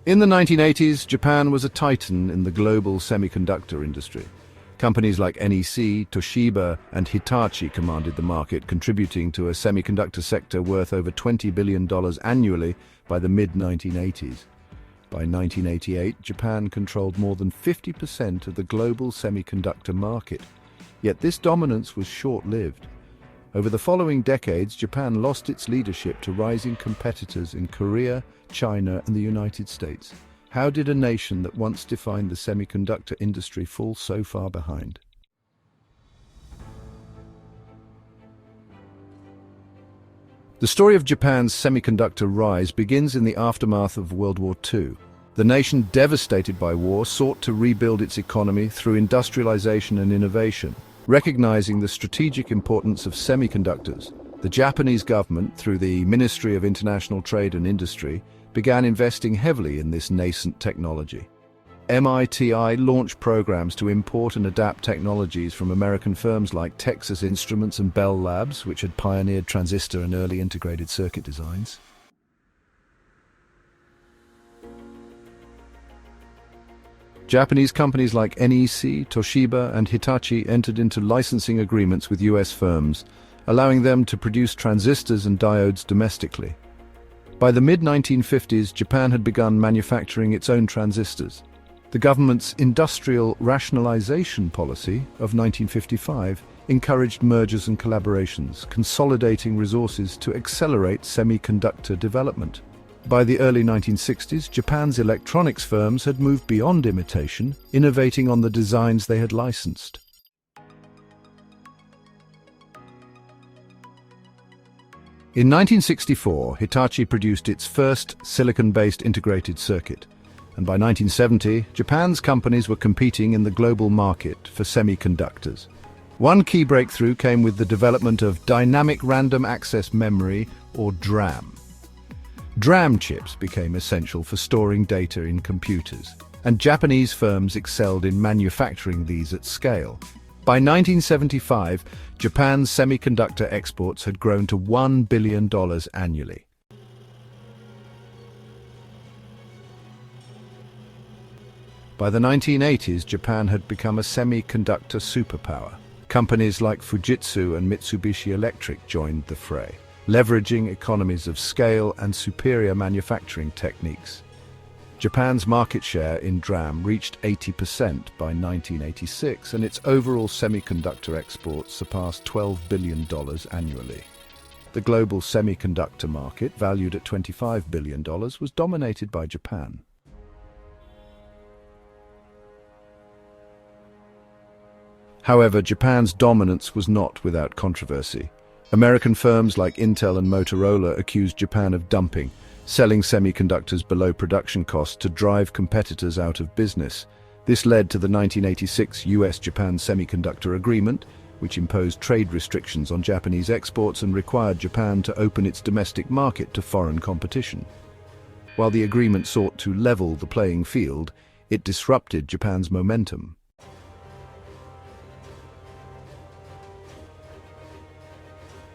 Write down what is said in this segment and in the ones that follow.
In the 1980s, Japan was a titan in the global semiconductor industry. Companies like NEC, Toshiba, and Hitachi commanded the market, contributing to a semiconductor sector worth over $20 billion annually by the mid-1980s. By 1988, Japan controlled more than 50% of the global semiconductor market. Yet this dominance was short-lived. Over the following decades, Japan lost its leadership to rising competitors in Korea, China, and the United States. How did a nation that once defined the semiconductor industry fall so far behind? The story of Japan's semiconductor rise begins in the aftermath of World War II. The nation, devastated by war, sought to rebuild its economy through industrialization and innovation. Recognizing the strategic importance of semiconductors, the Japanese government, through the Ministry of International Trade and Industry, began investing heavily in this nascent technology. MITI launched programs to import and adapt technologies from American firms like Texas Instruments and Bell Labs, which had pioneered transistor and early integrated circuit designs. Japanese companies like NEC, Toshiba, and Hitachi entered into licensing agreements with US firms, allowing them to produce transistors and diodes domestically. By the mid-1950s, Japan had begun manufacturing its own transistors. The government's industrial rationalization policy of 1955 encouraged mergers and collaborations, consolidating resources to accelerate semiconductor development. By the early 1960s, Japan's electronics firms had moved beyond imitation, innovating on the designs they had licensed. In 1964, Hitachi produced its first silicon-based integrated circuit, and by 1970, Japan's companies were competing in the global market for semiconductors. One key breakthrough came with the development of dynamic random access memory, or DRAM. DRAM chips became essential for storing data in computers, and Japanese firms excelled in manufacturing these at scale. By 1975, Japan's semiconductor exports had grown to $1 billion annually. By the 1980s, Japan had become a semiconductor superpower. Companies like Fujitsu and Mitsubishi Electric joined the fray, leveraging economies of scale and superior manufacturing techniques. Japan's market share in DRAM reached 80% by 1986, and its overall semiconductor exports surpassed $12 billion annually. The global semiconductor market, valued at $25 billion, was dominated by Japan. However, Japan's dominance was not without controversy. American firms like Intel and Motorola accused Japan of dumping, selling semiconductors below production cost to drive competitors out of business. This led to the 1986 US-Japan Semiconductor Agreement, which imposed trade restrictions on Japanese exports and required Japan to open its domestic market to foreign competition. While the agreement sought to level the playing field, it disrupted Japan's momentum.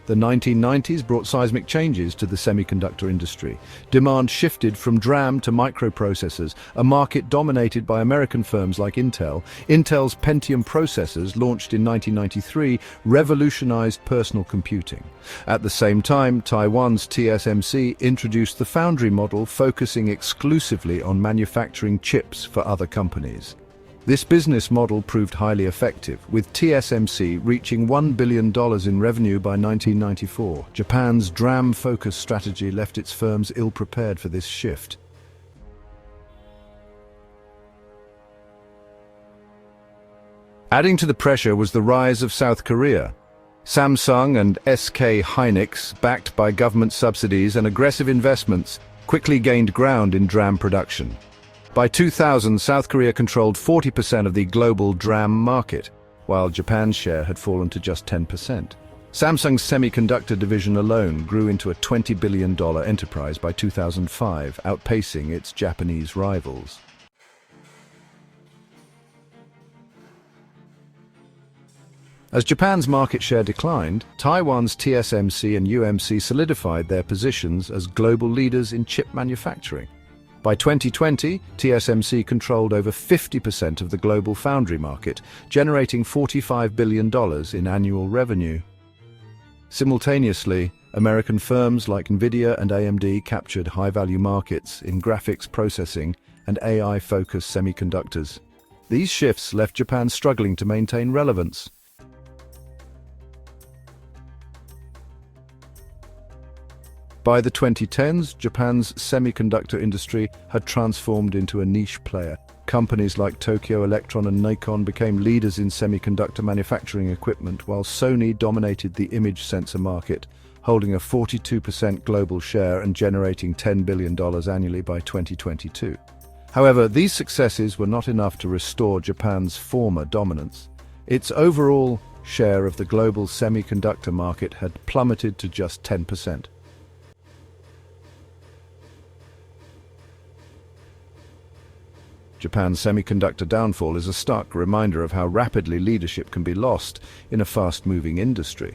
The 1990s brought seismic changes to the semiconductor industry. Demand shifted from DRAM to microprocessors, a market dominated by American firms like Intel. Intel's Pentium processors, launched in 1993, revolutionized personal computing. At the same time, Taiwan's TSMC introduced the Foundry model, focusing exclusively on manufacturing chips for other companies. This business model proved highly effective, with TSMC reaching $1 billion in revenue by 1994. Japan's DRAM-focused strategy left its firms ill-prepared for this shift. Adding to the pressure was the rise of South Korea. Samsung and SK Hynix, backed by government subsidies and aggressive investments, quickly gained ground in DRAM production. By 2000, South Korea controlled 40% of the global DRAM market, while Japan's share had fallen to just 10%. Samsung's semiconductor division alone grew into a $20 billion enterprise by 2005, outpacing its Japanese rivals. As Japan's market share declined, Taiwan's TSMC and UMC solidified their positions as global leaders in chip manufacturing. By 2020, TSMC controlled over 50% of the global foundry market, generating $45 billion in annual revenue. Simultaneously, American firms like Nvidia and AMD captured high-value markets in graphics processing and AI-focused semiconductors. These shifts left Japan struggling to maintain relevance. By the 2010s, Japan's semiconductor industry had transformed into a niche player. Companies like Tokyo Electron and Nikon became leaders in semiconductor manufacturing equipment, while Sony dominated the image sensor market, holding a 42% global share and generating $10 billion annually by 2022. However, these successes were not enough to restore Japan's former dominance. Its overall share of the global semiconductor market had plummeted to just 10%. Japan's semiconductor downfall is a stark reminder of how rapidly leadership can be lost in a fast-moving industry.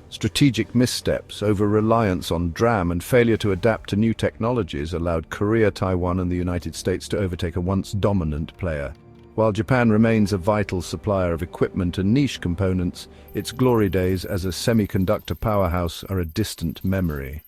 Strategic missteps, over-reliance on DRAM, and failure to adapt to new technologies allowed Korea, Taiwan, and the United States to overtake a once dominant player. While Japan remains a vital supplier of equipment and niche components, its glory days as a semiconductor powerhouse are a distant memory.